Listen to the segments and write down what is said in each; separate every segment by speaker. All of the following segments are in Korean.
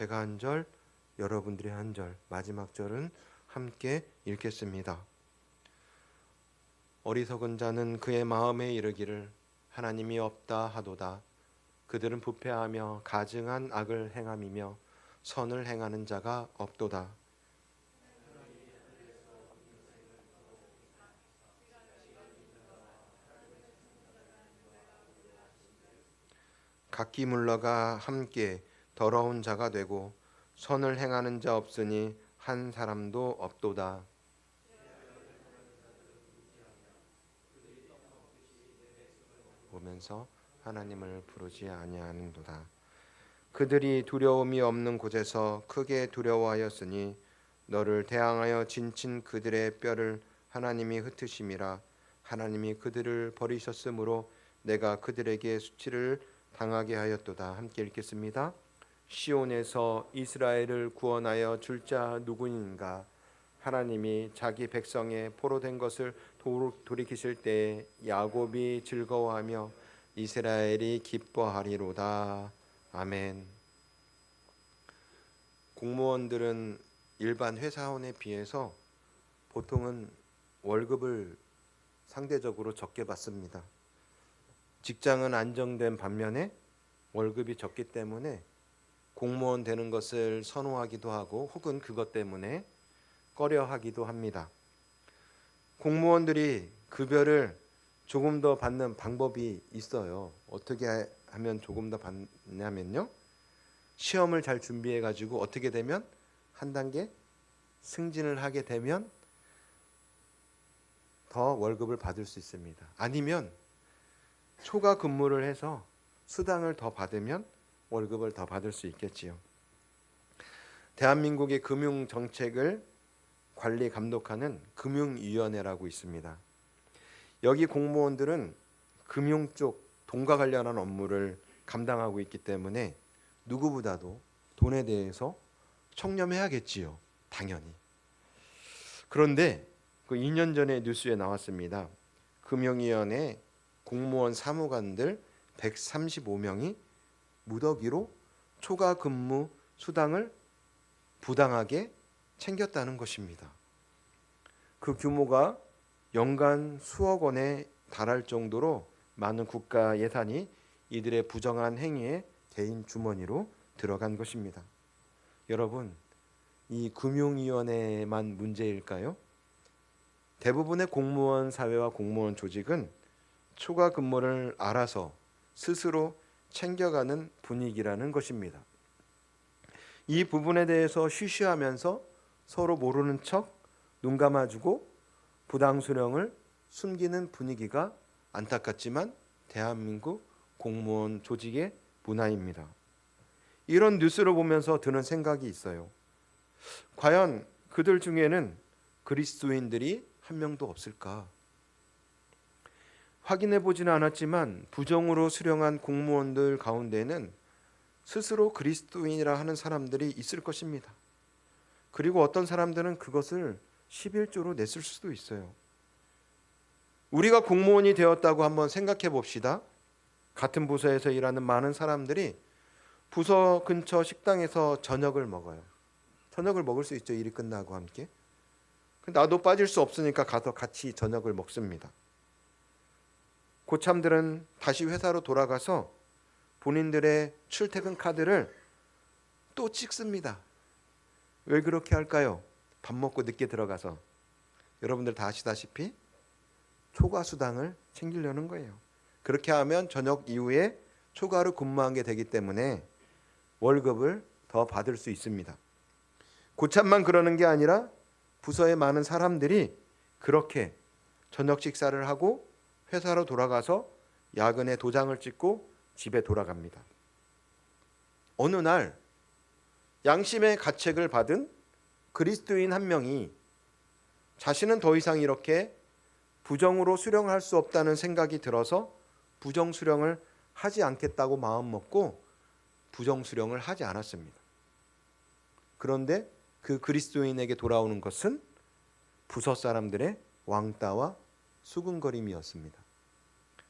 Speaker 1: 제가 한 절, 여러분들이 한 절, 마지막 절은 함께 읽겠습니다. 어리석은 자는 그의 마음에 이르기를 하나님이 없다 하도다. 그들은 부패하며 가증한 악을 행함이며 선을 행하는 자가 없도다. 각기 물러가 함께 더러운 자가 되고 선을 행하는 자 없으니 한 사람도 없도다. 보면서 하나님을 부르지 아니하는도다. 그들이 두려움이 없는 곳에서 크게 두려워하였으니 너를 대항하여 진친 그들의 뼈를 하나님이 흩으심이라. 하나님이 그들을 버리셨으므로 내가 그들에게 수치를 당하게 하였도다. 함께 읽겠습니다. 시온에서 이스라엘을 구원하여 줄 자 누구인가? 하나님이 자기 백성의 포로된 것을 돌이키실 때에 야곱이 즐거워하며 이스라엘이 기뻐하리로다. 아멘. 공무원들은 일반 회사원에 비해서 보통은 월급을 상대적으로 적게 받습니다. 직장은 안정된 반면에 월급이 적기 때문에 공무원 되는 것을 선호하기도 하고 혹은 그것 때문에 꺼려하기도 합니다. 공무원들이 급여를 조금 더 받는 방법이 있어요. 어떻게 하면 조금 더 받냐면요. 시험을 잘 준비해 가지고 어떻게 되면 한 단계 승진을 하게 되면 더 월급을 받을 수 있습니다. 아니면 초과 근무를 해서 수당을 더 받으면 월급을 더 받을 수 있겠지요. 대한민국의 금융 정책을 관리 감독하는 금융위원회라고 있습니다. 여기 공무원들은 금융 쪽 돈과 관련한 업무를 감당하고 있기 때문에 누구보다도 돈에 대해서 청렴해야겠지요. 당연히. 그런데 그 2년 전에 뉴스에 나왔습니다. 금융위원회 공무원 사무관들 135명이 무더기로 초과 근무 수당을 부당하게 챙겼다는 것입니다. 그 규모가 연간 수억 원에 달할 정도로 많은 국가 예산이 이들의 부정한 행위에 개인 주머니로 들어간 것입니다. 여러분, 이 금융위원회만 문제일까요? 대부분의 공무원 사회와 공무원 조직은 초과 근무를 알아서 스스로 챙겨가는 분위기라는 것입니다. 이 부분에 대해서 쉬쉬하면서 서로 모르는 척 눈 감아주고 부당 수령을 숨기는 분위기가 안타깝지만 대한민국 공무원 조직의 문화입니다. 이런 뉴스를 보면서 드는 생각이 있어요. 과연 그들 중에는 그리스도인들이 한 명도 없을까? 확인해 보지는 않았지만 부정으로 수령한 공무원들 가운데는 스스로 그리스도인이라 하는 사람들이 있을 것입니다. 그리고 어떤 사람들은 그것을 11조로 냈을 수도 있어요. 우리가 공무원이 되었다고 한번 생각해 봅시다. 같은 부서에서 일하는 많은 사람들이 부서 근처 식당에서 저녁을 먹어요. 저녁을 먹을 수 있죠. 일이 끝나고 함께. 나도 빠질 수 없으니까 가서 같이 저녁을 먹습니다. 고참들은 다시 회사로 돌아가서 본인들의 출퇴근 카드를 또 찍습니다. 왜 그렇게 할까요? 밥 먹고 늦게 들어가서. 여러분들 다 아시다시피 초과 수당을 챙기려는 거예요. 그렇게 하면 저녁 이후에 초과로 근무한 게 되기 때문에 월급을 더 받을 수 있습니다. 고참만 그러는 게 아니라 부서의 많은 사람들이 그렇게 저녁 식사를 하고 회사로 돌아가서 야근에 도장을 찍고 집에 돌아갑니다. 어느 날 양심의 가책을 받은 그리스도인 한 명이 자신은 더 이상 이렇게 부정으로 수령할 수 없다는 생각이 들어서 부정 수령을 하지 않겠다고 마음먹고 부정 수령을 하지 않았습니다. 그런데 그 그리스도인에게 돌아오는 것은 부서 사람들의 왕따와 수군거림이었습니다.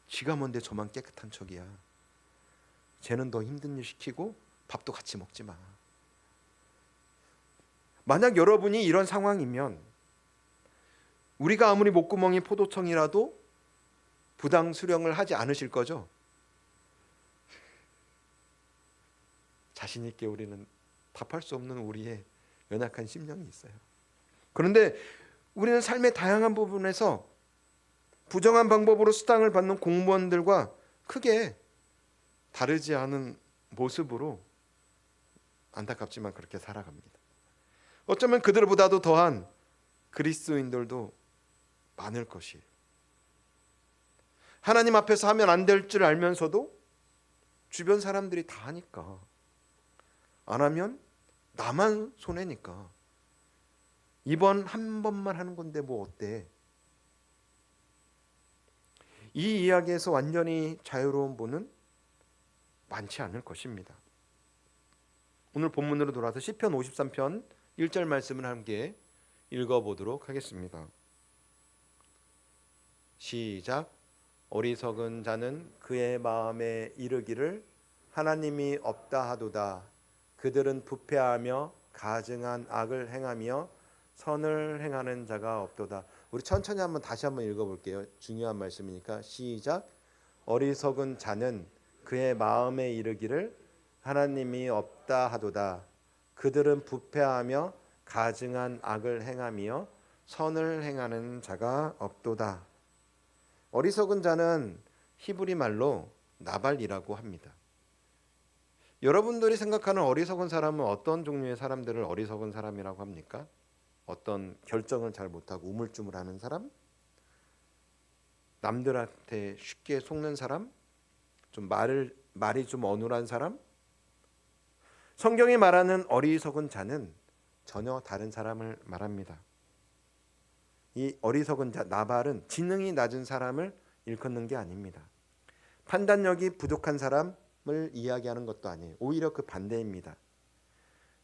Speaker 1: 지가 뭔데 저만 깨끗한 척이야. 쟤는 더 힘든 일 시키고 밥도 같이 먹지 마. 만약 여러분이 이런 상황이면 우리가 아무리 목구멍이 포도청이라도 부당 수령을 하지 않으실 거죠? 자신 있게 우리는 답할 수 없는 우리의 연약한 심령이 있어요. 그런데 우리는 삶의 다양한 부분에서 부정한 방법으로 수당을 받는 공무원들과 크게 다르지 않은 모습으로 안타깝지만 그렇게 살아갑니다. 어쩌면 그들보다도 더한 그리스도인들도 많을 것이에요. 하나님 앞에서 하면 안 될 줄 알면서도 주변 사람들이 다 하니까, 안 하면 나만 손해니까 이번 한 번만 하는 건데 뭐 어때? 이 이야기에서 완전히 자유로운 분은 많지 않을 것입니다. 오늘 본문으로 돌아와서 시편 53편 1절 말씀을 함께 읽어보도록 하겠습니다. 시작. 어리석은 자는 그의 마음에 이르기를 하나님이 없다 하도다. 그들은 부패하며 가증한 악을 행하며 선을 행하는 자가 없도다. 우리 천천히 다시 한번 읽어볼게요. 중요한 말씀이니까. 시작. 어리석은 자는 그의 마음에 이르기를 하나님이 없다 하도다. 그들은 부패하며 가증한 악을 행하며 선을 행하는 자가 없도다. 어리석은 자는 히브리 말로 나발이라고 합니다. 여러분들이 생각하는 어리석은 사람은 어떤 종류의 사람들을 어리석은 사람이라고 합니까? 어떤 결정을 잘 못하고 우물쭈물하는 사람? 남들한테 쉽게 속는 사람? 좀 말이 좀 어눌한 사람? 성경이 말하는 어리석은 자는 전혀 다른 사람을 말합니다. 이 어리석은 자 나발은 지능이 낮은 사람을 일컫는 게 아닙니다. 판단력이 부족한 사람을 이야기하는 것도 아니에요. 오히려 그 반대입니다.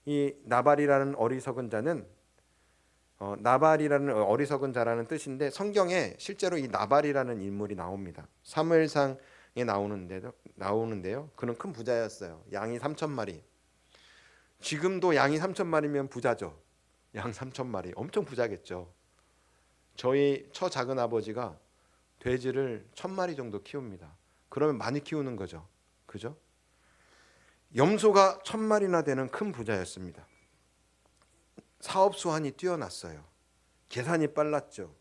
Speaker 1: 이 나발이라는 어리석은 자는 나발이라는 어리석은 자라는 뜻인데, 성경에 실제로 이 나발이라는 인물이 나옵니다. 사무엘상에 나오는데요. 그는 큰 부자였어요. 양이 3,000마리. 지금도 양이 3,000마리면 부자죠. 양 3,000마리 엄청 부자겠죠. 저희 처작은 아버지가 돼지를 1,000마리 정도 키웁니다. 그러면 많이 키우는 거죠. 그죠? 염소가 1,000마리나 되는 큰 부자였습니다. 사업 수완이 뛰어났어요. 계산이 빨랐죠.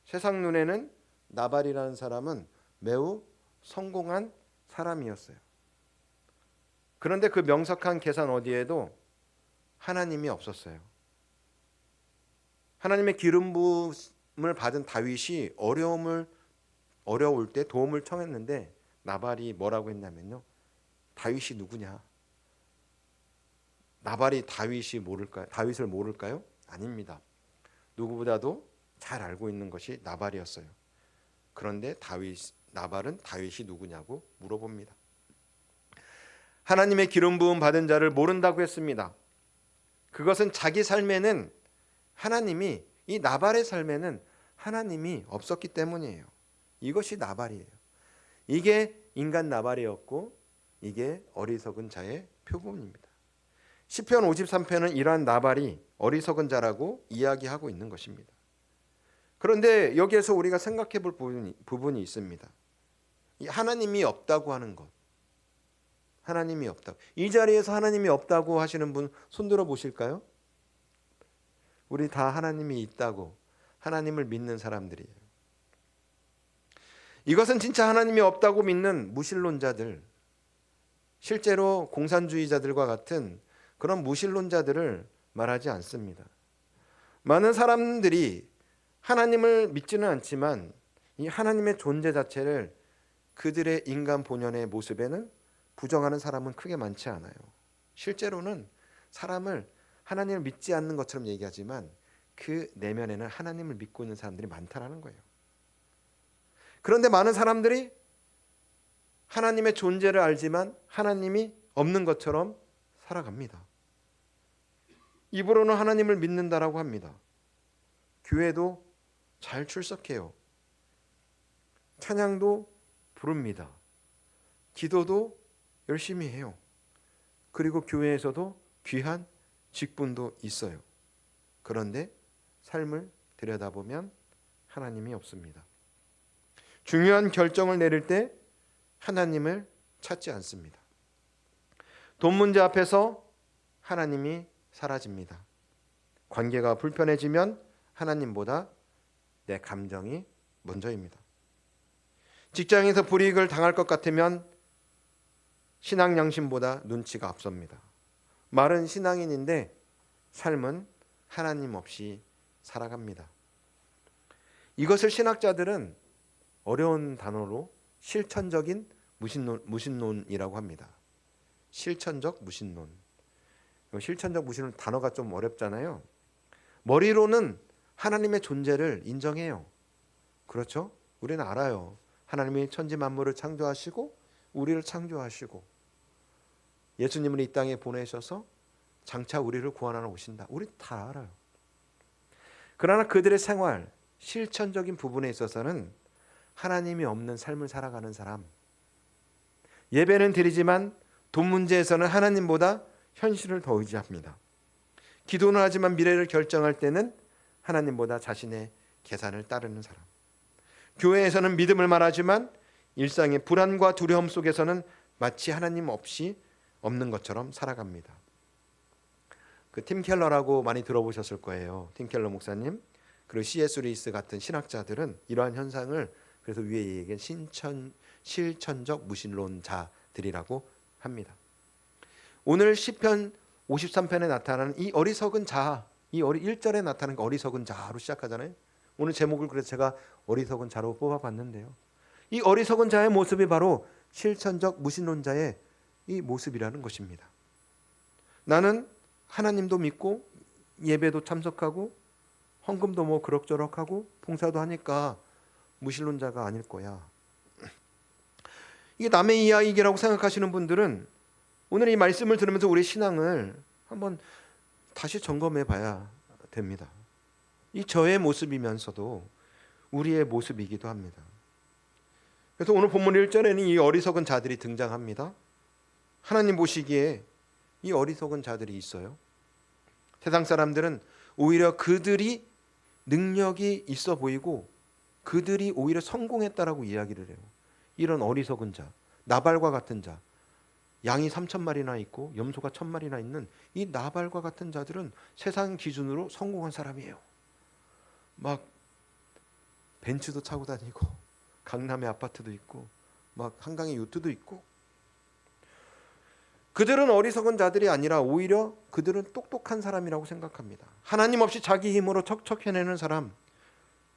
Speaker 1: 세상 눈에는 나발이라는 사람은 매우 성공한 사람이었어요. 그런데 그 명석한 계산 어디에도 하나님이 없었어요. 하나님의 기름 부음을 받은 다윗이 어려울 때 도움을 청했는데 나발이 뭐라고 했냐면요. 다윗이 누구냐? 나발이 다윗을 모를까요? 아닙니다. 누구보다도 잘 알고 있는 것이 나발이었어요. 그런데 나발은 다윗이 누구냐고 물어봅니다. 하나님의 기름 부음 받은 자를 모른다고 했습니다. 그것은 자기 삶에는 이 나발의 삶에는 하나님이 없었기 때문이에요. 이것이 나발이에요. 이게 인간 나발이었고, 이게 어리석은 자의 표본입니다. 시편 53편은 이러한 나발이 어리석은 자라고 이야기하고 있는 것입니다. 그런데 여기에서 우리가 생각해 볼 부분이 있습니다. 이 하나님이 없다고 하는 것. 하나님이 없다고. 이 자리에서 하나님이 없다고 하시는 분 손들어 보실까요? 우리 다 하나님이 있다고, 하나님을 믿는 사람들이에요. 이것은 진짜 하나님이 없다고 믿는 무신론자들, 실제로 공산주의자들과 같은 그런 무신론자들을 말하지 않습니다. 많은 사람들이 하나님을 믿지는 않지만 이 하나님의 존재 자체를 그들의 인간 본연의 모습에는 부정하는 사람은 크게 많지 않아요. 실제로는 사람을 하나님을 믿지 않는 것처럼 얘기하지만 그 내면에는 하나님을 믿고 있는 사람들이 많다라는 거예요. 그런데 많은 사람들이 하나님의 존재를 알지만 하나님이 없는 것처럼 살아갑니다. 입으로는 하나님을 믿는다라고 합니다. 교회도 잘 출석해요. 찬양도 부릅니다. 기도도 열심히 해요. 그리고 교회에서도 귀한 직분도 있어요. 그런데 삶을 들여다보면 하나님이 없습니다. 중요한 결정을 내릴 때 하나님을 찾지 않습니다. 돈 문제 앞에서 하나님이 사라집니다. 관계가 불편해지면 하나님보다 내 감정이 먼저입니다. 직장에서 불이익을 당할 것 같으면 신앙 양심보다 눈치가 앞섭니다. 말은 신앙인인데 삶은 하나님 없이 살아갑니다. 이것을 신학자들은 어려운 단어로 실천적인 무신론이라고 합니다. 실천적 무신론. 실천적 무신론 단어가 좀 어렵잖아요. 머리로는 하나님의 존재를 인정해요. 그렇죠? 우리는 알아요. 하나님이 천지 만물을 창조하시고 우리를 창조하시고 예수님을 이 땅에 보내셔서 장차 우리를 구원하러 오신다. 우리 다 알아요. 그러나 그들의 생활, 실천적인 부분에 있어서는 하나님이 없는 삶을 살아가는 사람, 예배는 드리지만 돈 문제에서는 하나님보다 현실을 더 의지합니다. 기도는 하지만 미래를 결정할 때는 하나님보다 자신의 계산을 따르는 사람, 교회에서는 믿음을 말하지만 일상의 불안과 두려움 속에서는 마치 하나님 없이 없는 것처럼 살아갑니다. 그 팀 켈러라고 많이 들어보셨을 거예요. 팀 켈러 목사님, 그리고 C.S. 루이스 같은 신학자들은 이러한 현상을 그래서 위에 얘기한 실천적 무신론자들이라고 합니다. 오늘 시편 53편에 나타나는 이 어리석은 자, 1절에 나타나는 어리석은 자로 시작하잖아요. 오늘 제목을 그래서 제가 어리석은 자로 뽑아봤는데요. 이 어리석은 자의 모습이 바로 실천적 무신론자의 이 모습이라는 것입니다. 나는 하나님도 믿고 예배도 참석하고 헌금도 뭐 그럭저럭 하고 봉사도 하니까 무신론자가 아닐 거야. 이게 남의 이야기라고 생각하시는 분들은 오늘 이 말씀을 들으면서 우리 신앙을 한번 다시 점검해 봐야 됩니다. 이 저의 모습이면서도 우리의 모습이기도 합니다. 그래서 오늘 본문 1절에는 이 어리석은 자들이 등장합니다. 하나님 보시기에 이 어리석은 자들이 있어요. 세상 사람들은 오히려 그들이 능력이 있어 보이고 그들이 오히려 성공했다라고 이야기를 해요. 이런 어리석은 자, 나발과 같은 자, 양이 3,000마리나 있고 염소가 1,000마리나 있는 이 나발과 같은 자들은 세상 기준으로 성공한 사람이에요. 막 벤츠도 타고 다니고 강남에 아파트도 있고 막 한강에 요트도 있고, 그들은 어리석은 자들이 아니라 오히려 그들은 똑똑한 사람이라고 생각합니다. 하나님 없이 자기 힘으로 척척 해내는 사람,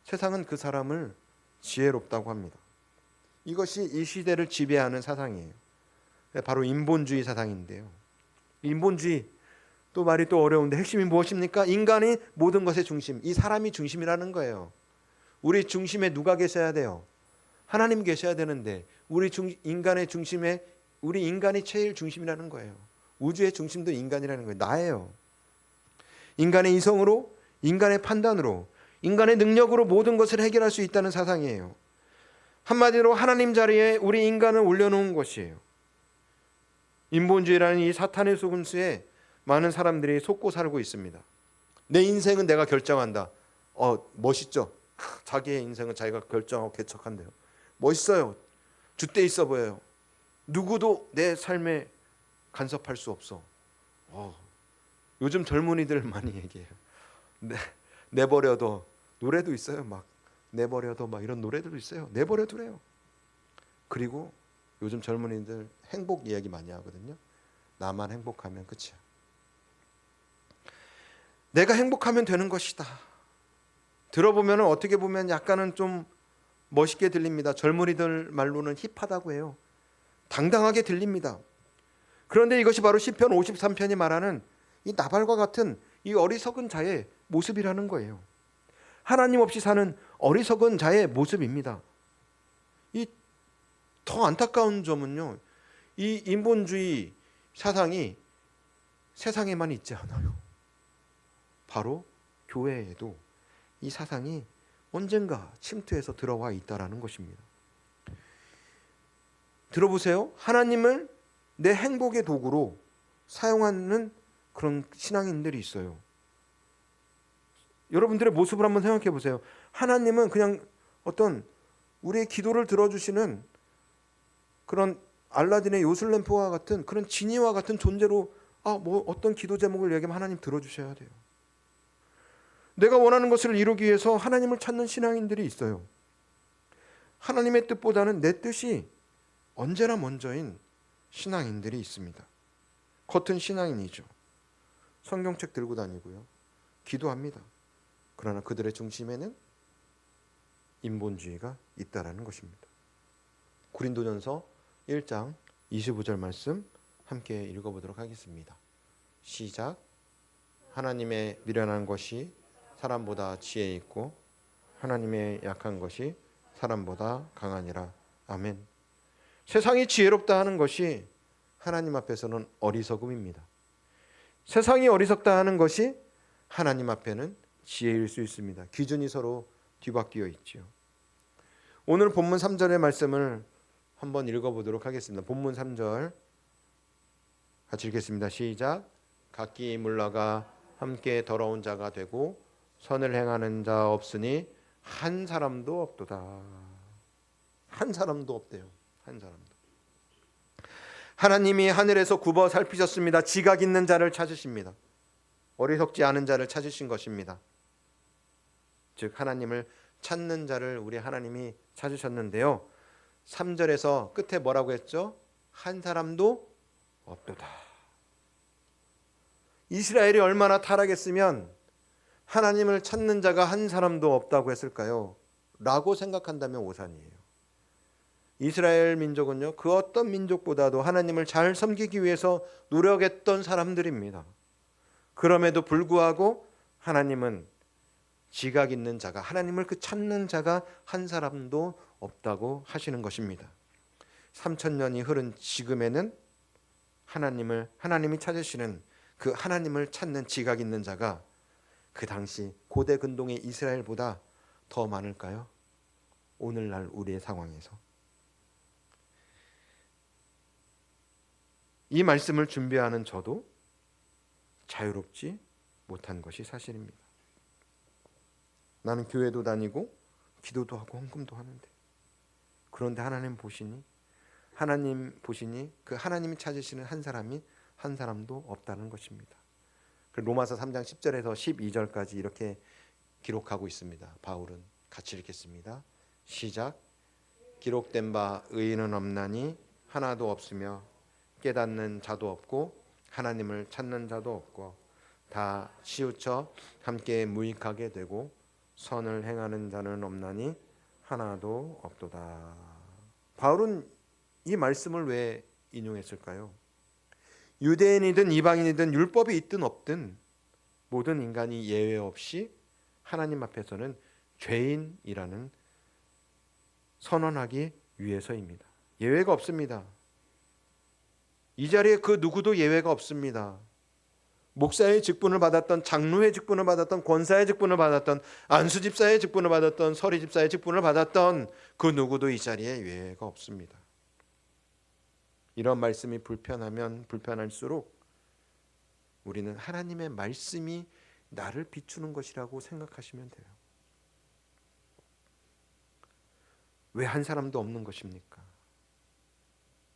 Speaker 1: 세상은 그 사람을 지혜롭다고 합니다. 이것이 이 시대를 지배하는 사상이에요. 바로 인본주의 사상인데요. 인본주의, 또 말이 또 어려운데 핵심이 무엇입니까? 인간이 모든 것의 중심, 이 사람이 중심이라는 거예요. 우리 중심에 누가 계셔야 돼요? 하나님 계셔야 되는데 우리 인간의 중심에 우리 인간이 제일 중심이라는 거예요. 우주의 중심도 인간이라는 거예요. 나예요. 인간의 이성으로, 인간의 판단으로, 인간의 능력으로 모든 것을 해결할 수 있다는 사상이에요. 한마디로 하나님 자리에 우리 인간을 올려놓은 것이에요. 인본주의라는 이 사탄의 속임수에 많은 사람들이 속고 살고 있습니다. 내 인생은 내가 결정한다. 멋있죠? 자기의 인생은 자기가 결정하고 개척한대요. 멋있어요. 줏대 있어 보여요. 누구도 내 삶에 간섭할 수 없어. 요즘 젊은이들 많이 얘기해요. 내버려둬. 노래도 있어요. 막 내버려둬 막 이런 노래들도 있어요. 내버려두래요. 그리고 요즘 젊은이들 행복 이야기 많이 하거든요. 나만 행복하면 끝이야. 내가 행복하면 되는 것이다. 들어보면 어떻게 보면 약간은 좀 멋있게 들립니다. 젊은이들 말로는 힙하다고 해요. 당당하게 들립니다. 그런데 이것이 바로 시편 53편이 말하는 이 나발과 같은 이 어리석은 자의 모습이라는 거예요. 하나님 없이 사는 어리석은 자의 모습입니다. 이 더 안타까운 점은요, 이 인본주의 사상이 세상에만 있지 않아요. 바로 교회에도 이 사상이 언젠가 침투해서 들어와 있다라는 것입니다. 들어보세요. 하나님을 내 행복의 도구로 사용하는 그런 신앙인들이 있어요. 여러분들의 모습을 한번 생각해 보세요. 하나님은 그냥 어떤 우리의 기도를 들어주시는 그런 알라딘의 요술램프와 같은 그런 지니와 같은 존재로 뭐 어떤 기도 제목을 얘기하면 하나님 들어주셔야 돼요. 내가 원하는 것을 이루기 위해서 하나님을 찾는 신앙인들이 있어요. 하나님의 뜻보다는 내 뜻이 언제나 먼저인 신앙인들이 있습니다. 겉은 신앙인이죠. 성경책 들고 다니고요. 기도합니다. 그러나 그들의 중심에는 인본주의가 있다라는 것입니다. 고린도전서 1장 25절 말씀 함께 읽어보도록 하겠습니다. 시작. 하나님의 미련한 것이 사람보다 지혜 있고 하나님의 약한 것이 사람보다 강하니라. 아멘. 세상이 지혜롭다 하는 것이 하나님 앞에서는 어리석음입니다. 세상이 어리석다 하는 것이 하나님 앞에는 지혜일 수 있습니다. 기준이 서로 뒤바뀌어 있죠. 오늘 본문 3절의 말씀을 한번 읽어보도록 하겠습니다. 본문 3절 같이 읽겠습니다. 시작. 각기 물러가 함께 더러운 자가 되고 선을 행하는 자 없으니 한 사람도 없도다. 한 사람도 없대요. 한 사람도. 하나님이 하늘에서 굽어 살피셨습니다. 지각 있는 자를 찾으십니다. 어리석지 않은 자를 찾으신 것입니다. 즉 하나님을 찾는 자를 우리 하나님이 찾으셨는데요. 3절에서 끝에 뭐라고 했죠? 한 사람도 없도다. 이스라엘이 얼마나 타락했으면 하나님을 찾는 자가 한 사람도 없다고 했을까요? 라고 생각한다면 오산이에요. 이스라엘 민족은요, 그 어떤 민족보다도 하나님을 잘 섬기기 위해서 노력했던 사람들입니다. 그럼에도 불구하고 하나님은 지각 있는 자가, 하나님을 그 찾는 자가 한 사람도 없다고 하시는 것입니다. 3000년이 흐른 지금에는 하나님이 찾으시는 그 하나님을 찾는 지각 있는 자가 그 당시 고대 근동의 이스라엘보다 더 많을까요? 오늘날 우리의 상황에서. 이 말씀을 준비하는 저도 자유롭지 못한 것이 사실입니다. 나는 교회도 다니고 기도도 하고 헌금도 하는데, 그런데 하나님 보시니 그 하나님이 찾으시는 한 사람도 없다는 것입니다. 로마서 3장 10절에서 12절까지 이렇게 기록하고 있습니다. 바울은 같이 읽겠습니다. 시작. 기록된 바 의인은 없나니 하나도 없으며 깨닫는 자도 없고 하나님을 찾는 자도 없고 다 치우쳐 함께 무익하게 되고 선을 행하는 자는 없나니 하나도 없도다. 바울은 이 말씀을 왜 인용했을까요? 유대인이든 이방인이든 율법이 있든 없든 모든 인간이 예외 없이 하나님 앞에서는 죄인이라는 선언하기 위해서입니다. 예외가 없습니다. 이 자리에 그 누구도 예외가 없습니다. 목사의 직분을 받았던, 장로의 직분을 받았던, 권사의 직분을 받았던, 안수집사의 직분을 받았던, 서리집사의 직분을 받았던 그 누구도 이 자리에 예외가 없습니다. 이런 말씀이 불편하면 불편할수록 우리는 하나님의 말씀이 나를 비추는 것이라고 생각하시면 돼요. 왜 한 사람도 없는 것입니까?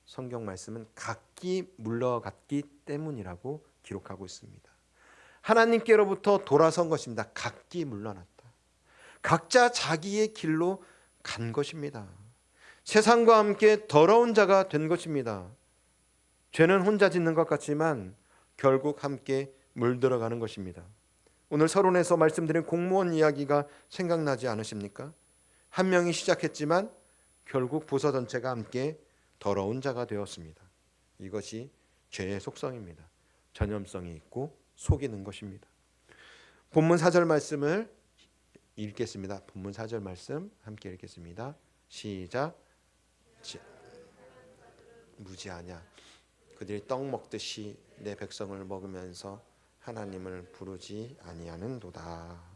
Speaker 1: 성경 말씀은 각기 물러갔기 때문이라고 기록하고 있습니다. 하나님께로부터 돌아선 것입니다. 각기 물러났다. 각자 자기의 길로 간 것입니다. 세상과 함께 더러운 자가 된 것입니다. 죄는 혼자 짓는 것 같지만 결국 함께 물들어가는 것입니다. 오늘 서론에서 말씀드린 공무원 이야기가 생각나지 않으십니까? 한 명이 시작했지만 결국 부서 전체가 함께 더러운 자가 되었습니다. 이것이 죄의 속성입니다. 전염성이 있고 속이는 것입니다. 본문 4절 말씀을 읽겠습니다. 본문 4절 말씀 함께 읽겠습니다. 시작. 무지하냐? 그들이 떡 먹듯이 내 백성을 먹으면서 하나님을 부르지 아니하는도다.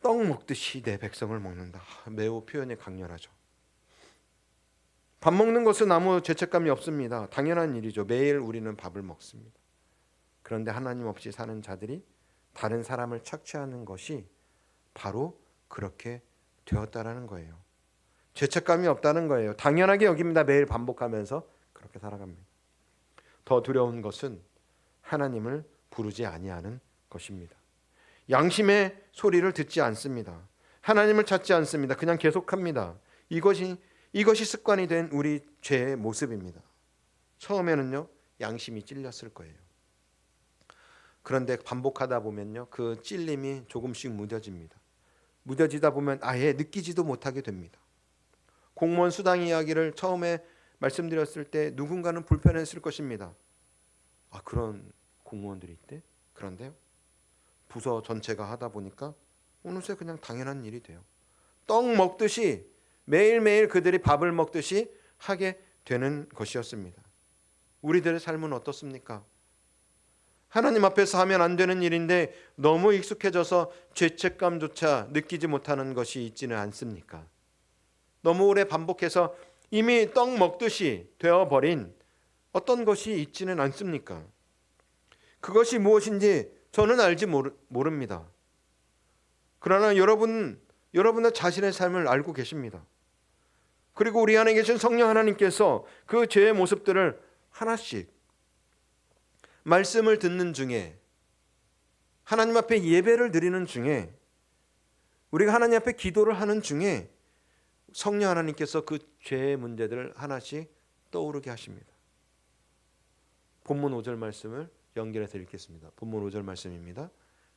Speaker 1: 떡 먹듯이 내 백성을 먹는다. 매우 표현이 강렬하죠. 밥 먹는 것은 아무 죄책감이 없습니다. 당연한 일이죠. 매일 우리는 밥을 먹습니다. 그런데 하나님 없이 사는 자들이 다른 사람을 착취하는 것이 바로 그렇게 되었다라는 거예요. 죄책감이 없다는 거예요. 당연하게 여깁니다. 매일 반복하면서 그렇게 살아갑니다. 더 두려운 것은 하나님을 부르지 아니하는 것입니다. 양심의 소리를 듣지 않습니다. 하나님을 찾지 않습니다. 그냥 계속합니다. 이것이 습관이 된 우리 죄의 모습입니다. 처음에는요, 양심이 찔렸을 거예요. 그런데 반복하다 보면요, 그 찔림이 조금씩 무뎌집니다. 무뎌지다 보면 아예 느끼지도 못하게 됩니다. 공무원 수당 이야기를 처음에 말씀드렸을 때 누군가는 불편했을 것입니다. 아, 그런 공무원들이 있대? 그런데요, 부서 전체가 하다 보니까 어느새 그냥 당연한 일이 돼요. 떡 먹듯이 매일매일 그들이 밥을 먹듯이 하게 되는 것이었습니다. 우리들의 삶은 어떻습니까? 하나님 앞에서 하면 안 되는 일인데 너무 익숙해져서 죄책감조차 느끼지 못하는 것이 있지는 않습니까? 너무 오래 반복해서 이미 떡 먹듯이 되어버린 어떤 것이 있지는 않습니까? 그것이 무엇인지 저는 알지 모릅니다. 그러나 여러분은 자신의 삶을 알고 계십니다. 그리고 우리 안에 계신 성령 하나님께서 그 죄의 모습들을 하나씩 말씀을 듣는 중에, 하나님 앞에 예배를 드리는 중에, 우리가 하나님 앞에 기도를 하는 중에 성령 하나님께서 그 죄의 문제들을 하나씩 떠오르게 하십니다. 본문 5절 말씀을 연결해서 읽겠습니다. 본문 5절 말씀입니다.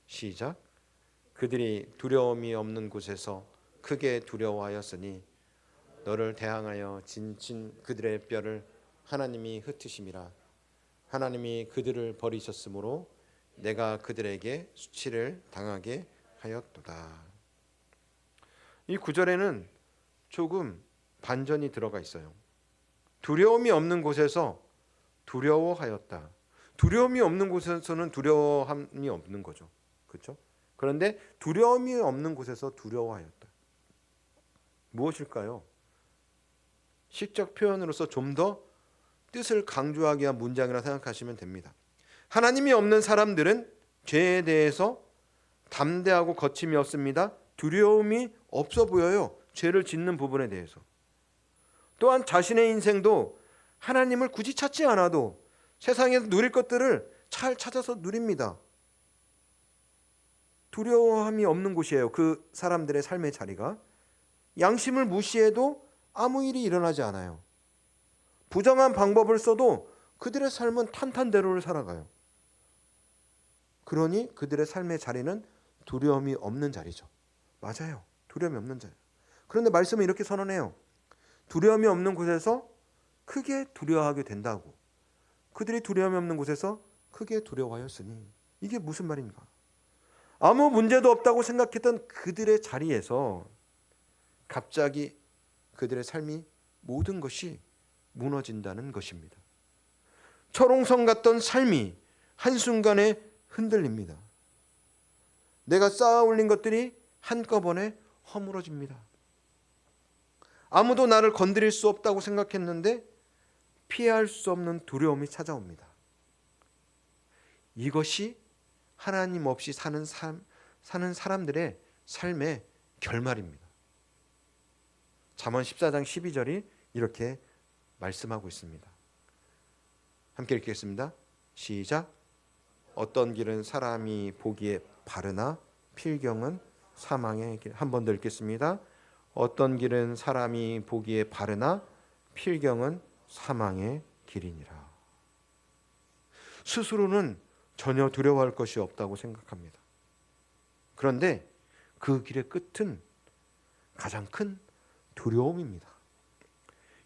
Speaker 1: 시작. 그들이 두려움이 없는 곳에서 크게 두려워하였으니 너를 대항하여 진친 그들의 뼈를 하나님이 흩으심이라. 하나님이 그들을 버리셨으므로 내가 그들에게 수치를 당하게 하였도다. 이 구절에는 조금 반전이 들어가 있어요. 두려움이 없는 곳에서 두려워하였다. 두려움이 없는 곳에서는 두려움이 없는 거죠. 그렇죠? 그런데 두려움이 없는 곳에서 두려워하였다. 무엇일까요? 시적 표현으로서 좀 더 뜻을 강조하기 위한 문장이라 생각하시면 됩니다. 하나님이 없는 사람들은 죄에 대해서 담대하고 거침이 없습니다. 두려움이 없어 보여요. 죄를 짓는 부분에 대해서. 또한 자신의 인생도 하나님을 굳이 찾지 않아도 세상에서 누릴 것들을 잘 찾아서 누립니다. 두려움이 없는 곳이에요. 그 사람들의 삶의 자리가. 양심을 무시해도 아무 일이 일어나지 않아요. 부정한 방법을 써도 그들의 삶은 탄탄대로를 살아가요. 그러니 그들의 삶의 자리는 두려움이 없는 자리죠. 맞아요. 두려움이 없는 자리. 그런데 말씀은 이렇게 선언해요. 두려움이 없는 곳에서 크게 두려워하게 된다고. 그들이 두려움이 없는 곳에서 크게 두려워하였으니 이게 무슨 말인가? 아무 문제도 없다고 생각했던 그들의 자리에서 갑자기 그들의 삶이 모든 것이 무너진다는 것입니다. 철옹성 같던 삶이 한순간에 흔들립니다. 내가 쌓아 올린 것들이 한꺼번에 허물어집니다. 아무도 나를 건드릴 수 없다고 생각했는데 피할 수 없는 두려움이 찾아옵니다. 이것이 하나님 없이 사는 사람들의 삶의 결말입니다. 잠언 14장 12절이 이렇게 말씀하고 있습니다. 함께 읽겠습니다. 시작. 어떤 길은 사람이 보기에 바르나 필경은 사망의 길. 한 번 더 읽겠습니다. 어떤 길은 사람이 보기에 바르나 필경은 사망의 길이니라. 스스로는 전혀 두려워할 것이 없다고 생각합니다. 그런데 그 길의 끝은 가장 큰 두려움입니다.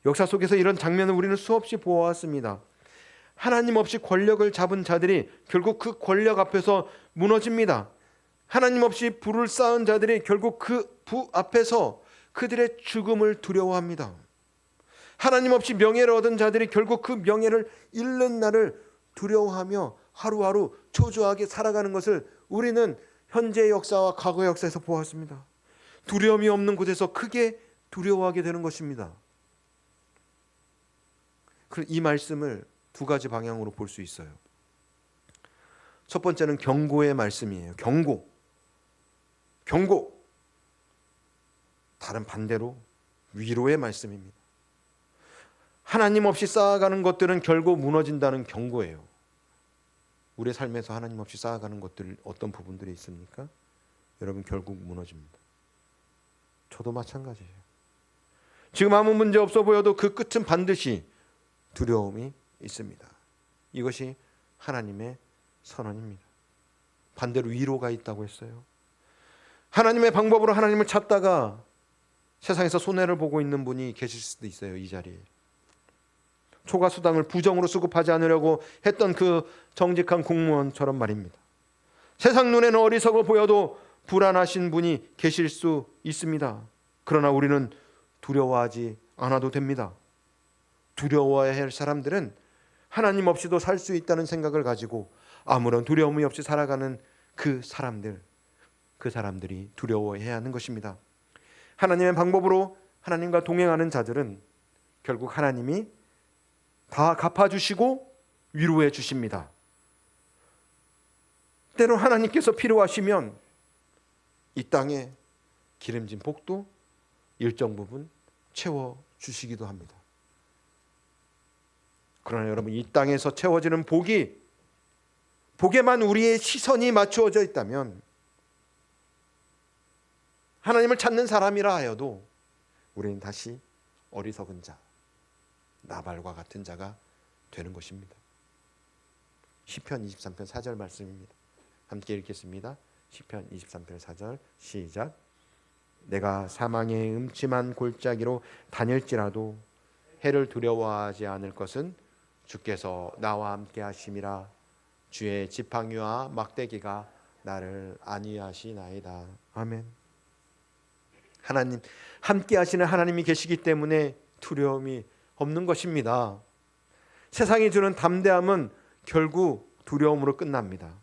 Speaker 1: 역사 속에서 이런 장면을 우리는 수없이 보아왔습니다. 하나님 없이 권력을 잡은 자들이 결국 그 권력 앞에서 무너집니다. 하나님 없이 부를 쌓은 자들이 결국 그 부 앞에서 그들의 죽음을 두려워합니다. 하나님 없이 명예를 얻은 자들이 결국 그 명예를 잃는 날을 두려워하며 하루하루 초조하게 살아가는 것을 우리는 현재의 역사와 과거의 역사에서 보았습니다. 두려움이 없는 곳에서 크게 두려워하게 되는 것입니다. 이 말씀을 두 가지 방향으로 볼 수 있어요. 첫 번째는 경고의 말씀이에요. 경고. 다른 반대로 위로의 말씀입니다. 하나님 없이 쌓아가는 것들은 결국 무너진다는 경고예요. 우리의 삶에서 하나님 없이 쌓아가는 것들 어떤 부분들이 있습니까? 여러분, 결국 무너집니다. 저도 마찬가지예요. 지금 아무 문제 없어 보여도 그 끝은 반드시 두려움이 있습니다. 이것이 하나님의 선언입니다. 반대로 위로가 있다고 했어요. 하나님의 방법으로 하나님을 찾다가 세상에서 손해를 보고 있는 분이 계실 수도 있어요. 이 자리에. 초과수당을 부정으로 수급하지 않으려고 했던 그 정직한 공무원처럼 말입니다. 세상 눈에는 어리석어 보여도 불안하신 분이 계실 수 있습니다. 그러나 우리는 두려워하지 않아도 됩니다. 두려워해야 할 사람들은 하나님 없이도 살 수 있다는 생각을 가지고 아무런 두려움이 없이 살아가는 그 사람들이 두려워해야 하는 것입니다. 하나님의 방법으로 하나님과 동행하는 자들은 결국 하나님이 다 갚아주시고 위로해 주십니다. 때로 하나님께서 필요하시면 이 땅에 기름진 복도 일정 부분 채워주시기도 합니다. 그러나 여러분, 이 땅에서 채워지는 복에만 우리의 시선이 맞추어져 있다면, 하나님을 찾는 사람이라 하여도 우리는 다시 어리석은 자, 나발과 같은 자가 되는 것입니다. 시편 23편 4절 말씀입니다. 함께 읽겠습니다. 시편 23편 4절 시작. 내가 사망의 음침한 골짜기로 다닐지라도 해를 두려워하지 않을 것은 주께서 나와 함께 하심이라. 주의 지팡이와 막대기가 나를 안위하시나이다. 아멘. 하나님, 함께 하시는 하나님이 계시기 때문에 두려움이 없는 것입니다. 세상이 주는 담대함은 결국 두려움으로 끝납니다.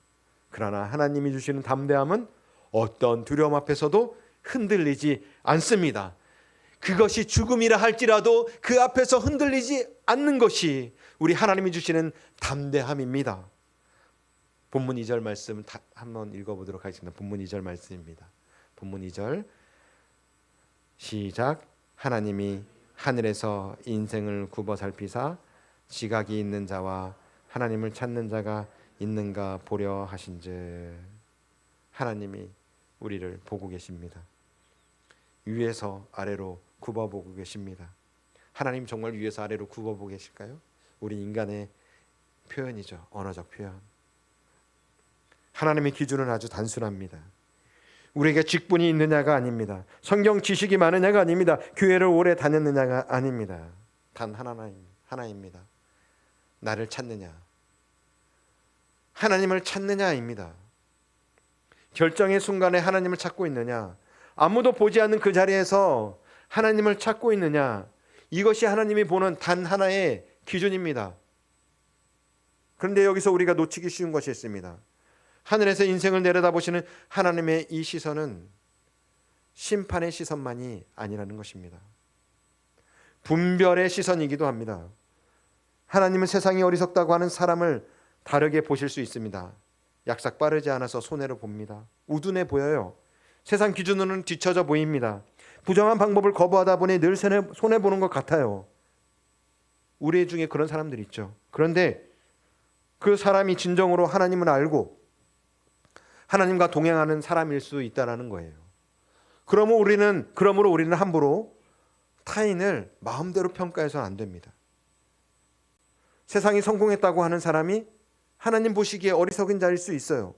Speaker 1: 그러나 하나님이 주시는 담대함은 어떤 두려움 앞에서도 흔들리지 않습니다. 그것이 죽음이라 할지라도 그 앞에서 흔들리지 않는 것이 우리 하나님이 주시는 담대함입니다. 본문 2절 말씀 한번 읽어보도록 하겠습니다. 본문 2절 말씀입니다. 본문 2절 시작. 하나님이 하늘에서 인생을 굽어 살피사 지각이 있는 자와 하나님을 찾는 자가 있는가 보려 하신즉. 하나님이 우리를 보고 계십니다. 위에서 아래로 굽어보고 계십니다. 하나님 정말 위에서 아래로 굽어보고 계실까요? 우리 인간의 표현이죠. 언어적 표현. 하나님의 기준은 아주 단순합니다. 우리에게 직분이 있느냐가 아닙니다. 성경 지식이 많으냐가 아닙니다. 교회를 오래 다녔느냐가 아닙니다. 단 하나입니다. 나를 찾느냐, 하나님을 찾느냐입니다. 결정의 순간에 하나님을 찾고 있느냐, 아무도 보지 않는 그 자리에서 하나님을 찾고 있느냐, 이것이 하나님이 보는 단 하나의 기준입니다. 그런데 여기서 우리가 놓치기 쉬운 것이 있습니다. 하늘에서 인생을 내려다보시는 하나님의 이 시선은 심판의 시선만이 아니라는 것입니다. 분별의 시선이기도 합니다. 하나님은 세상이 어리석다고 하는 사람을 다르게 보실 수 있습니다. 약삭 빠르지 않아서 손해를 봅니다. 우둔해 보여요. 세상 기준으로는 뒤처져 보입니다. 부정한 방법을 거부하다 보니 늘 손해보는 것 같아요. 우리 중에 그런 사람들이 있죠. 그런데 그 사람이 진정으로 하나님을 알고 하나님과 동행하는 사람일 수 있다는 거예요. 그러므로 우리는 함부로 타인을 마음대로 평가해서는 안 됩니다. 세상이 성공했다고 하는 사람이 하나님 보시기에 어리석은 자일 수 있어요.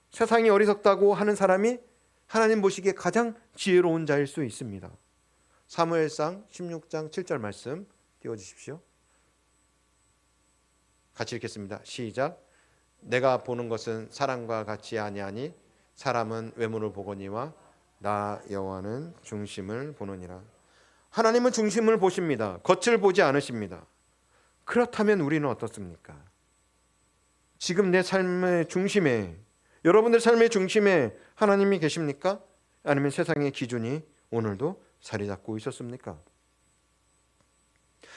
Speaker 1: 세상이 어리석다고 하는 사람이 하나님 보시기에 가장 지혜로운 자일 수 있습니다. 사무엘상 16장 7절 말씀 띄워주십시오. 같이 읽겠습니다. 시작. 내가 보는 것은 사람과 같이 아니하니 사람은 외모를 보거니와 나 여호와는 중심을 보느니라. 하나님은 중심을 보십니다. 겉을 보지 않으십니다. 그렇다면 우리는 어떻습니까? 지금 내 삶의 중심에, 여러분들 삶의 중심에 하나님이 계십니까? 아니면 세상의 기준이 오늘도 자리 잡고 있었습니까?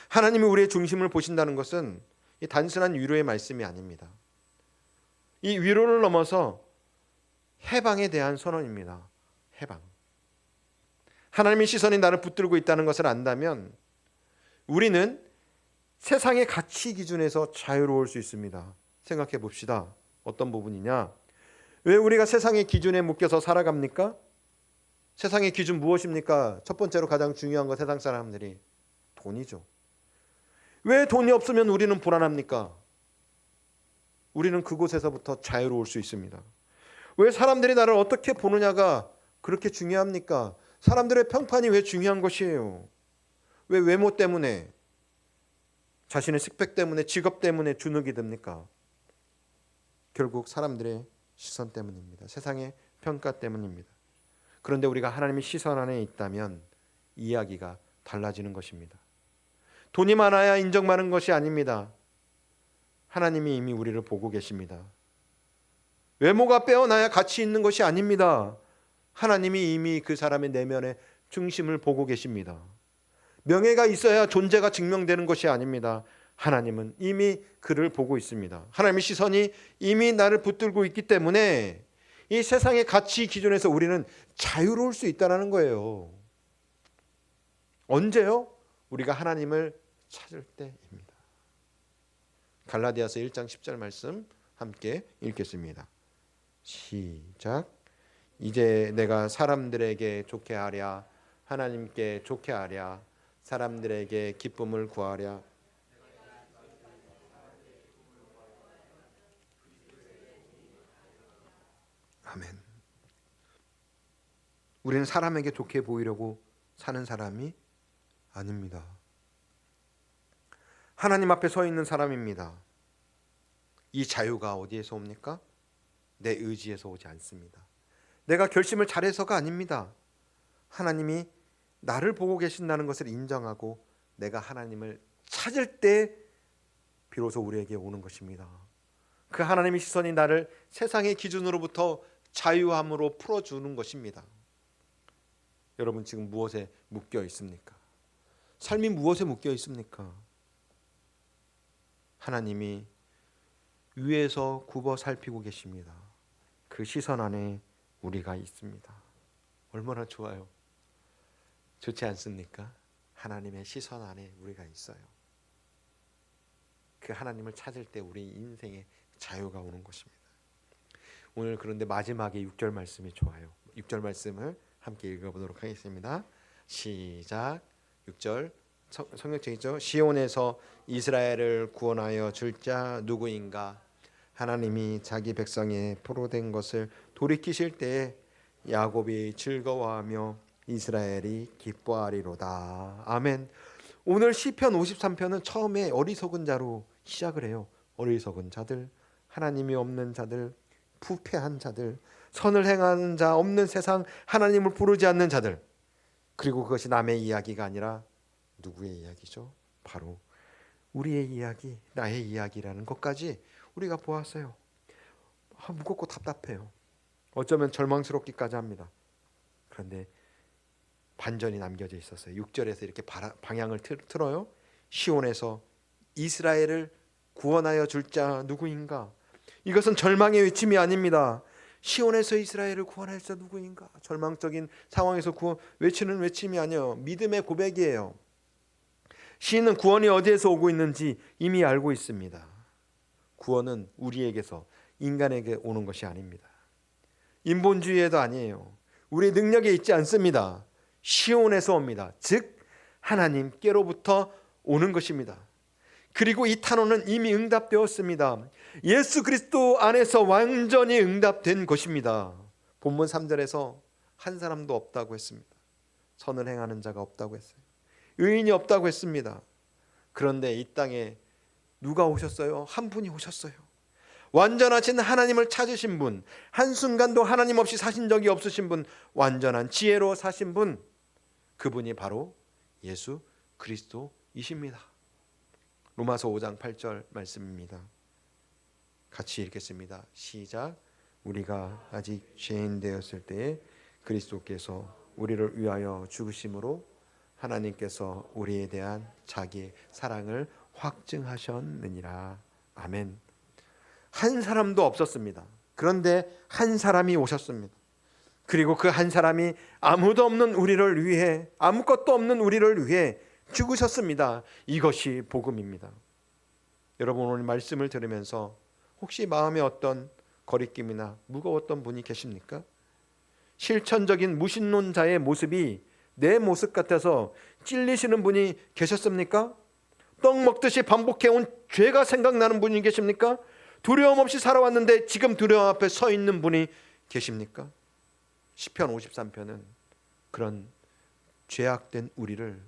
Speaker 1: 하나님이 우리의 중심을 보신다는 것은 이 단순한 위로의 말씀이 아닙니다. 이 위로를 넘어서 해방에 대한 선언입니다. 해방. 하나님의 시선이 나를 붙들고 있다는 것을 안다면 우리는 세상의 가치 기준에서 자유로울 수 있습니다. 생각해 봅시다. 어떤 부분이냐? 왜 우리가 세상의 기준에 묶여서 살아갑니까? 세상의 기준 무엇입니까? 첫 번째로 가장 중요한 거 세상 사람들이 돈이죠. 왜 돈이 없으면 우리는 불안합니까? 우리는 그곳에서부터 자유로울 수 있습니다. 왜 사람들이 나를 어떻게 보느냐가 그렇게 중요합니까? 사람들의 평판이 왜 중요한 것이에요? 왜 외모 때문에, 자신의 식백 때문에, 직업 때문에 주눅이 듭니까? 결국 사람들의 시선 때문입니다. 세상의 평가 때문입니다. 그런데 우리가 하나님의 시선 안에 있다면 이야기가 달라지는 것입니다. 돈이 많아야 인정받는 것이 아닙니다. 하나님이 이미 우리를 보고 계십니다. 외모가 빼어나야 가치 있는 것이 아닙니다. 하나님이 이미 그 사람의 내면의 중심을 보고 계십니다. 명예가 있어야 존재가 증명되는 것이 아닙니다. 하나님은 이미 그를 보고 있습니다. 하나님의 시선이 이미 나를 붙들고 있기 때문에 이 세상의 가치 기준에서 우리는 자유로울 수 있다는 거예요. 언제요? 우리가 하나님을 찾을 때입니다. 갈라디아서 1장 10절 말씀 함께 읽겠습니다. 시작. 이제 내가 사람들에게 좋게 하랴, 하나님께 좋게 하랴, 사람들에게 기쁨을 구하랴. 아멘. 우리는 사람에게 좋게 보이려고 사는 사람이 아닙니다. 하나님 앞에 서 있는 사람입니다. 이 자유가 어디에서 옵니까? 내 의지에서 오지 않습니다. 내가 결심을 잘해서가 아닙니다. 하나님이 나를 보고 계신다는 것을 인정하고 내가 하나님을 찾을 때 비로소 우리에게 오는 것입니다. 그 하나님의 시선이 나를 세상의 기준으로부터 자유함으로 풀어주는 것입니다. 여러분 지금 무엇에 묶여 있습니까? 삶이 무엇에 묶여 있습니까? 하나님이 위에서 굽어 살피고 계십니다. 그 시선 안에 우리가 있습니다. 얼마나 좋아요. 좋지 않습니까? 하나님의 시선 안에 우리가 있어요. 그 하나님을 찾을 때 우리 인생에 자유가 오는 것입니다. 오늘 그런데 마지막에 6절 말씀이 좋아요. 6절 말씀을 함께 읽어보도록 하겠습니다. 시작. 6절 성경책이죠. 시온에서 이스라엘을 구원하여 줄 자 누구인가? 하나님이 자기 백성의 포로된 것을 돌이키실 때에 야곱이 즐거워하며 이스라엘이 기뻐하리로다. 아멘. 오늘 시편 53편은 처음에 어리석은 자로 시작을 해요. 어리석은 자들, 하나님이 없는 자들, 부패한 자들, 선을 행하는 자 없는 세상, 하나님을 부르지 않는 자들. 그리고 그것이 남의 이야기가 아니라 누구의 이야기죠? 바로 우리의 이야기, 나의 이야기라는 것까지 우리가 보았어요. 무겁고 답답해요. 어쩌면 절망스럽기까지 합니다. 그런데 반전이 남겨져 있었어요. 6절에서 이렇게 방향을 틀어요. 시온에서 이스라엘을 구원하여 줄 자 누구인가? 이것은 절망의 외침이 아닙니다. 시온에서 이스라엘을 구원할 자 누구인가? 절망적인 상황에서 외치는 외침이 아니에요. 믿음의 고백이에요. 시인은 구원이 어디에서 오고 있는지 이미 알고 있습니다. 구원은 우리에게서 인간에게 오는 것이 아닙니다. 인본주의에도 아니에요. 우리의 능력에 있지 않습니다. 시온에서 옵니다. 즉 하나님께로부터 오는 것입니다. 그리고 이 탄원은 이미 응답되었습니다. 예수 그리스도 안에서 완전히 응답된 것입니다. 본문 3절에서 한 사람도 없다고 했습니다. 선을 행하는 자가 없다고 했어요. 의인이 없다고 했습니다. 그런데 이 땅에 누가 오셨어요? 한 분이 오셨어요. 완전하신 하나님을 찾으신 분, 한순간도 하나님 없이 사신 적이 없으신 분, 완전한 지혜로 사신 분, 그분이 바로 예수 그리스도이십니다. 로마서 5장 8절 말씀입니다. 같이 읽겠습니다. 시작. 우리가 아직 죄인 되었을 때에 그리스도께서 우리를 위하여 죽으심으로 하나님께서 우리에 대한 자기의 사랑을 확증하셨느니라. 아멘. 한 사람도 없었습니다. 그런데 한 사람이 오셨습니다. 그리고 그 한 사람이 아무도 없는 우리를 위해, 아무것도 없는 우리를 위해 죽으셨습니다. 이것이 복음입니다. 여러분, 오늘 말씀을 들으면서 혹시 마음에 어떤 거리낌이나 무거웠던 분이 계십니까? 실천적인 무신론자의 모습이 내 모습 같아서 찔리시는 분이 계셨습니까? 떡 먹듯이 반복해온 죄가 생각나는 분이 계십니까? 두려움 없이 살아왔는데 지금 두려움 앞에 서 있는 분이 계십니까? 시편 53편은 그런 죄악된 우리를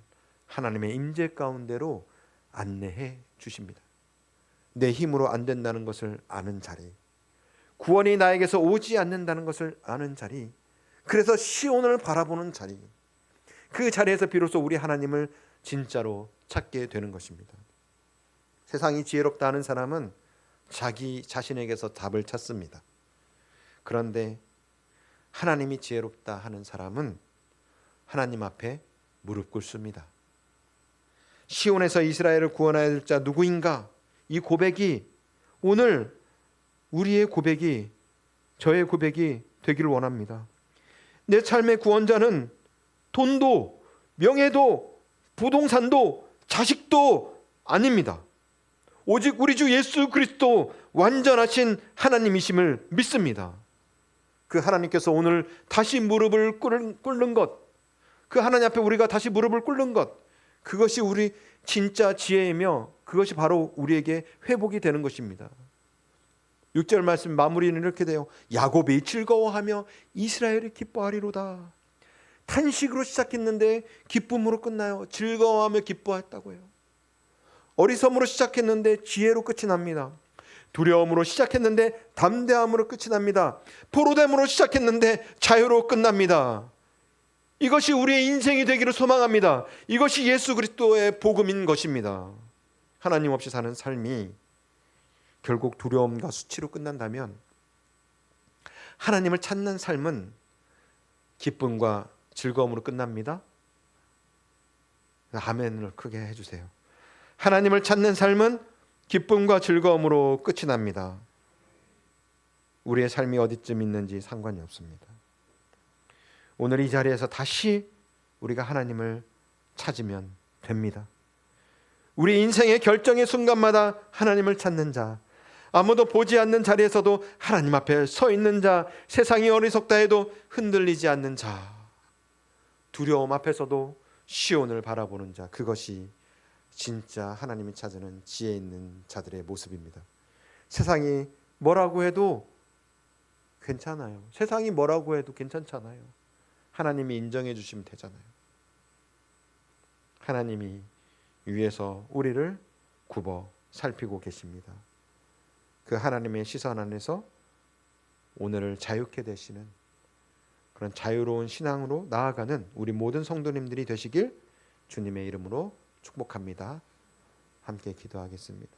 Speaker 1: 하나님의 임재 가운데로 안내해 주십니다. 내 힘으로 안 된다는 것을 아는 자리, 구원이 나에게서 오지 않는다는 것을 아는 자리, 그래서 시온을 바라보는 자리, 그 자리에서 비로소 우리 하나님을 진짜로 찾게 되는 것입니다. 세상이 지혜롭다 하는 사람은 자기 자신에게서 답을 찾습니다. 그런데 하나님이 지혜롭다 하는 사람은 하나님 앞에 무릎 꿇습니다. 시온에서 이스라엘을 구원하여 줄 자 누구인가? 이 고백이 오늘 우리의 고백이, 저의 고백이 되기를 원합니다. 내 삶의 구원자는 돈도 명예도 부동산도 자식도 아닙니다. 오직 우리 주 예수 그리스도 완전하신 하나님이심을 믿습니다. 그 하나님께서 오늘 다시 무릎을 꿇는 것, 그 하나님 앞에 우리가 다시 무릎을 꿇는 것, 그것이 우리 진짜 지혜이며 그것이 바로 우리에게 회복이 되는 것입니다. 6절 말씀 마무리는 이렇게 돼요. 야곱이 즐거워하며 이스라엘이 기뻐하리로다. 탄식으로 시작했는데 기쁨으로 끝나요. 즐거워하며 기뻐했다고요. 어리석음으로 시작했는데 지혜로 끝이 납니다. 두려움으로 시작했는데 담대함으로 끝이 납니다. 포로됨으로 시작했는데 자유로 끝납니다. 이것이 우리의 인생이 되기를 소망합니다. 이것이 예수 그리스도의 복음인 것입니다. 하나님 없이 사는 삶이 결국 두려움과 수치로 끝난다면 하나님을 찾는 삶은 기쁨과 즐거움으로 끝납니다. 아멘을 크게 해주세요. 하나님을 찾는 삶은 기쁨과 즐거움으로 끝이 납니다. 우리의 삶이 어디쯤 있는지 상관이 없습니다. 오늘 이 자리에서 다시 우리가 하나님을 찾으면 됩니다. 우리 인생의 결정의 순간마다 하나님을 찾는 자, 아무도 보지 않는 자리에서도 하나님 앞에 서 있는 자, 세상이 어리석다 해도 흔들리지 않는 자, 두려움 앞에서도 시온을 바라보는 자, 그것이 진짜 하나님이 찾는 지혜 있는 자들의 모습입니다. 세상이 뭐라고 해도 괜찮아요. 세상이 뭐라고 해도 괜찮잖아요. 하나님이 인정해 주시면 되잖아요. 하나님이 위에서 우리를 굽어 살피고 계십니다. 그 하나님의 시선 안에서 오늘을 자유케 되시는 그런 자유로운 신앙으로 나아가는 우리 모든 성도님들이 되시길 주님의 이름으로 축복합니다. 함께 기도하겠습니다.